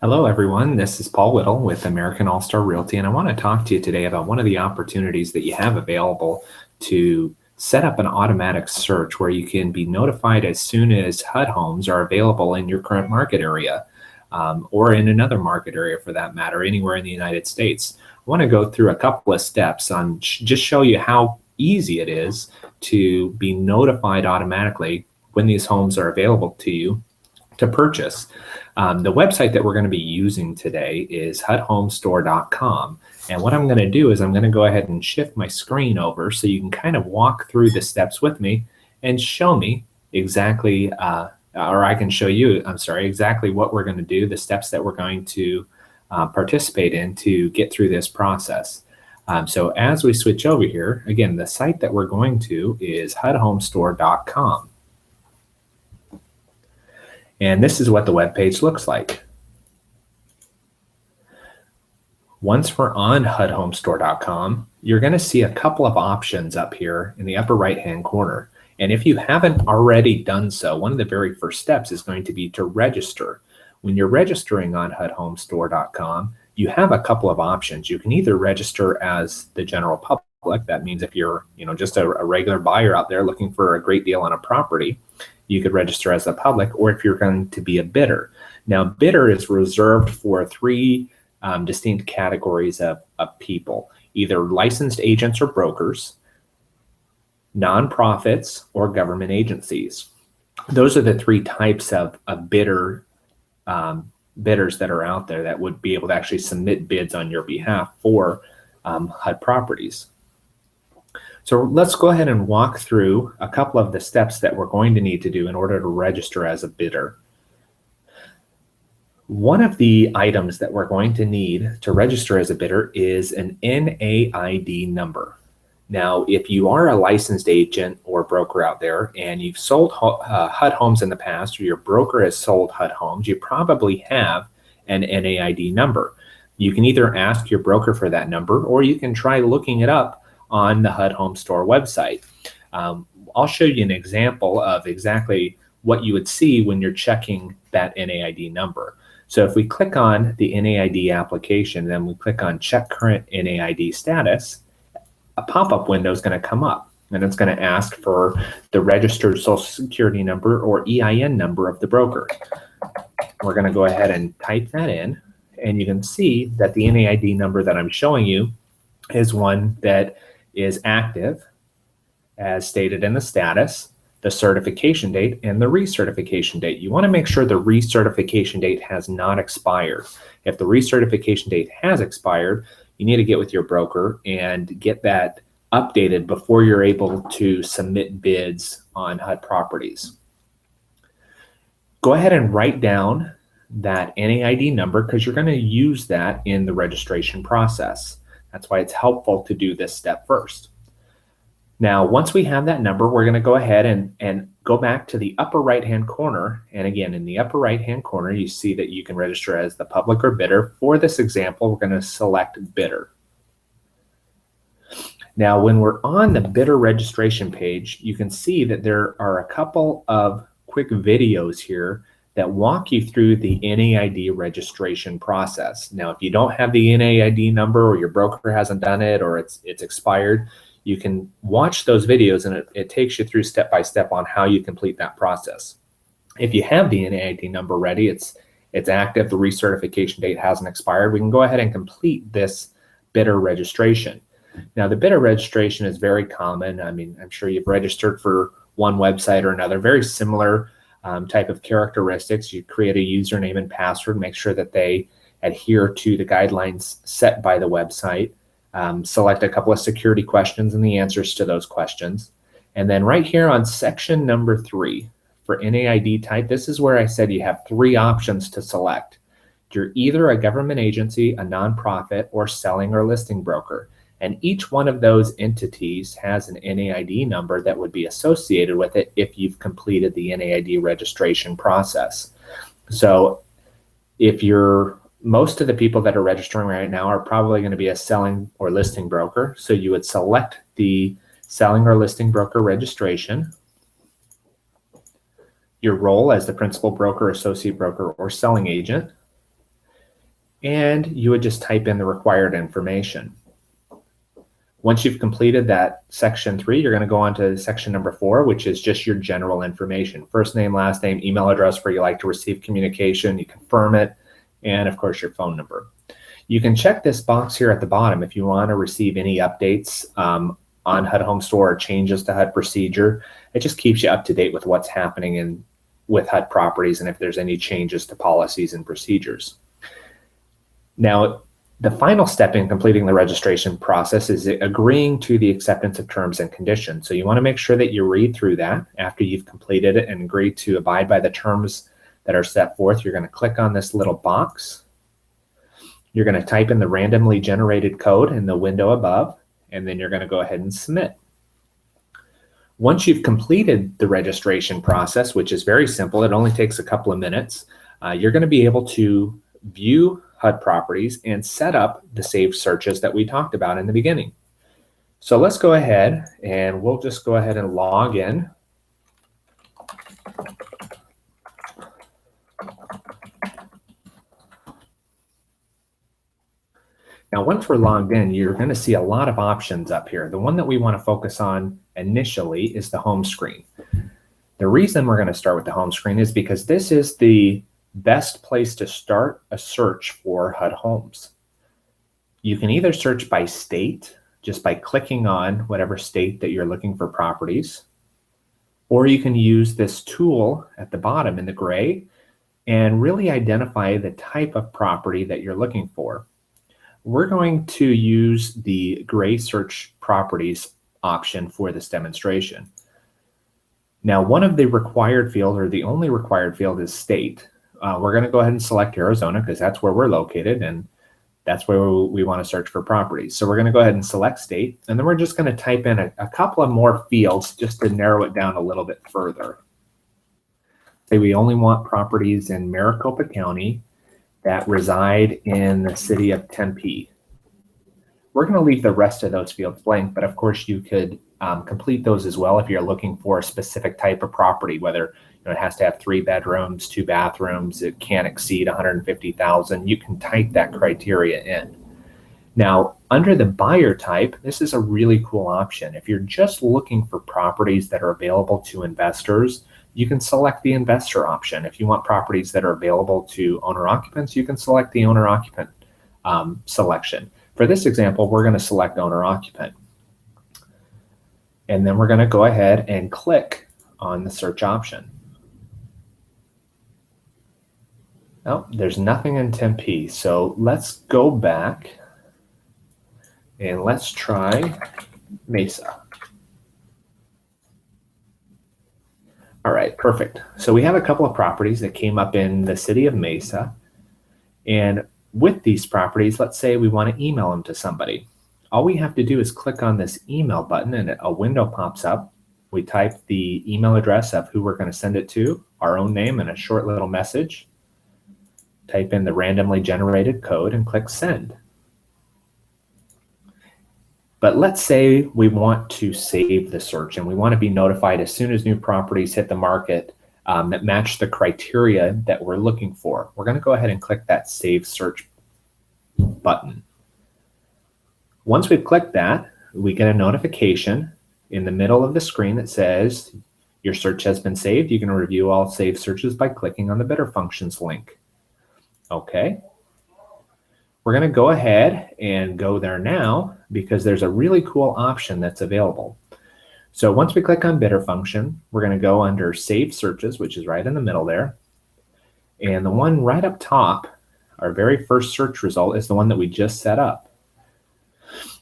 Hello, everyone. This is Paul Whittle with American All-Star Realty, and I want to talk to you today about one of the opportunities that you have available to set up an automatic search where you can be notified as soon as HUD homes are available in your current market area, or in another market area for that matter, anywhere in the United States. I want to go through a couple of steps on just show you how easy it is to be notified automatically when these homes are available to you to purchase. The website that we're going to be using today is hudhomestore.com. And what I'm going to do is I'm going to go ahead and shift my screen over so you can kind of walk through the steps with me and show me exactly, or I can show you, I'm sorry, exactly what we're going to do, the steps that we're going to participate in to get through this process. So as we switch over here, again, the site that we're going to is hudhomestore.com. And this is what the web page looks like. Once we're on hudhomestore.com, you're going to see a couple of options up here in the upper right-hand corner. And if you haven't already done so, one of the very first steps is going to be to register. When you're registering on hudhomestore.com, you have a couple of options. You can either register as the general public. That means if you're just a regular buyer out there looking for a great deal on a property, you could register as a public, or if you're going to be a bidder. Now, bidder is reserved for three distinct categories of people, either licensed agents or brokers, nonprofits, or government agencies. Those are the three types of bidders that are out there that would be able to actually submit bids on your behalf for HUD properties. So let's go ahead and walk through a couple of the steps that we're going to need to do in order to register as a bidder. One of the items that we're going to need to register as a bidder is an NAID number. Now, if you are a licensed agent or broker out there and you've sold HUD homes in the past, or your broker has sold HUD homes, you probably have an NAID number. You can either ask your broker for that number, or you can try looking it up on the HUD Home Store website. I'll show you an example of exactly what you would see when you're checking that NAID number. So if we click on the NAID application, then we click on Check Current NAID Status, a pop-up window is going to come up, and it's going to ask for the registered Social Security number or EIN number of the broker. We're going to go ahead and type that in, and you can see that the NAID number that I'm showing you is one that is active as stated in the status, the certification date, and the recertification date. You want to make sure the recertification date has not expired. If the recertification date has expired, you need to get with your broker and get that updated before you're able to submit bids on HUD properties. Go ahead and write down that NAID number because you're going to use that in the registration process. That's why it's helpful to do this step first. Now, once we have that number, we're going to go ahead and go back to the upper right-hand corner. And again, in the upper right-hand corner, you see that you can register as the public or bidder. For this example, we're going to select bidder. Now, when we're on the bidder registration page, you can see that there are a couple of quick videos here that walk you through the NAID registration process. Now, if you don't have the NAID number, or your broker hasn't done it, or it's expired, you can watch those videos, and it takes you through step by step on how you complete that process. If you have the NAID number ready, it's active, the recertification date hasn't expired, we can go ahead and complete this bidder registration. Now, the bidder registration is very common. I mean, I'm sure you've registered for one website or another, very similar type of characteristics. You create a username and password, make sure that they adhere to the guidelines set by the website. Select a couple of security questions and the answers to those questions. And then right here on section number 3 for NAID type, this is where I said you have 3 options to select. You're either a government agency, a nonprofit, or selling or listing broker. And each one of those entities has an NAID number that would be associated with it if you've completed the NAID registration process. So if most of the people that are registering right now are probably going to be a selling or listing broker. So you would select the selling or listing broker registration, your role as the principal broker, associate broker, or selling agent, and you would just type in the required information. Once you've completed that section 3, you're going to go on to section number 4, which is just your general information. First name, last name, email address where you like to receive communication, you confirm it, and of course your phone number. You can check this box here at the bottom if you want to receive any updates on HUD Home Store or changes to HUD procedure. It just keeps you up to date with what's happening with HUD properties and if there's any changes to policies and procedures. Now, the final step in completing the registration process is agreeing to the acceptance of terms and conditions. So you want to make sure that you read through that after you've completed it and agree to abide by the terms that are set forth. You're going to click on this little box. You're going to type in the randomly generated code in the window above, and then you're going to go ahead and submit. Once you've completed the registration process, which is very simple, it only takes a couple of minutes, you're going to be able to view HUD properties and set up the saved searches that we talked about in the beginning. So let's go ahead and we'll just go ahead and log in. Now, once we're logged in, you're going to see a lot of options up here. The one that we want to focus on initially is the home screen. The reason we're going to start with the home screen is because this is the best place to start a search for HUD homes. You can either search by state, just by clicking on whatever state that you're looking for properties, or you can use this tool at the bottom in the gray and really identify the type of property that you're looking for. We're going to use the gray search properties option for this demonstration. Now, one of the required fields, or the only required field, is state. We're going to go ahead and select Arizona because that's where we're located and that's where we want to search for properties. So we're going to go ahead and select state, and then we're just going to type in a couple of more fields just to narrow it down a little bit further. Say we only want properties in Maricopa County that reside in the city of Tempe. We're going to leave the rest of those fields blank, but of course you could complete those as well if you're looking for a specific type of property, whether it has to have 3 bedrooms, 2 bathrooms, it can't exceed 150,000. You can type that criteria in. Now, under the buyer type, this is a really cool option. If you're just looking for properties that are available to investors, you can select the investor option. If you want properties that are available to owner-occupants, you can select the owner-occupant selection. For this example, we're going to select owner-occupant. And then we're going to go ahead and click on the search option. Oh, there's nothing in Tempe. So let's go back and let's try Mesa. All right, perfect. So we have a couple of properties that came up in the city of Mesa. And with these properties, let's say we want to email them to somebody. All we have to do is click on this email button and a window pops up. We type the email address of who we're going to send it to, our own name, and a short little message. Type in the randomly generated code and click send. But let's say we want to save the search and we want to be notified as soon as new properties hit the market that match the criteria that we're looking for. We're going to go ahead and click that Save Search button. Once we've clicked that, we get a notification in the middle of the screen that says your search has been saved. You can review all saved searches by clicking on the Better Functions link. Okay. We're going to go ahead and go there now because there's a really cool option that's available. So once we click on Better Function, we're going to go under Save Searches, which is right in the middle there. And the one right up top, our very first search result, is the one that we just set up.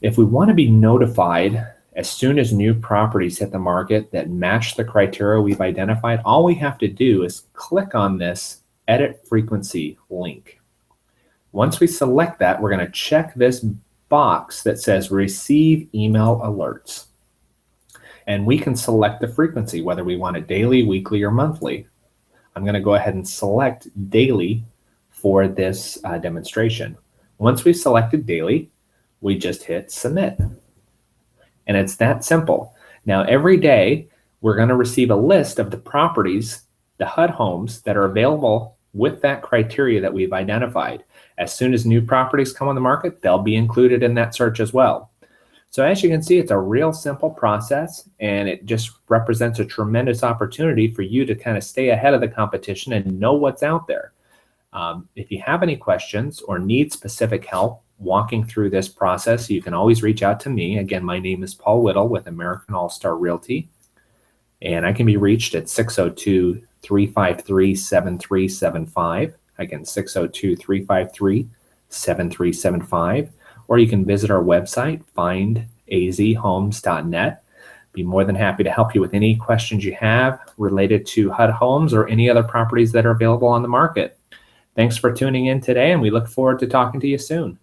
If we want to be notified as soon as new properties hit the market that match the criteria we've identified, all we have to do is click on this Edit Frequency link. Once we select that, we're going to check this box that says Receive Email Alerts. And we can select the frequency, whether we want it daily, weekly, or monthly. I'm going to go ahead and select daily for this demonstration. Once we've selected daily, we just hit submit. And it's that simple. Now, every day, we're going to receive a list of the properties, the HUD homes that are available with that criteria that we've identified. As soon as new properties come on the market, they'll be included in that search as well. So as you can see, it's a real simple process, and it just represents a tremendous opportunity for you to kind of stay ahead of the competition and know what's out there. If you have any questions or need specific help walking through this process, you can always reach out to me. Again, my name is Paul Whittle with American All-Star Realty, and I can be reached at 602-353-7375. Again, 602-353-7375. Or you can visit our website, findazhomes.net. Be more than happy to help you with any questions you have related to HUD homes or any other properties that are available on the market. Thanks for tuning in today, and we look forward to talking to you soon.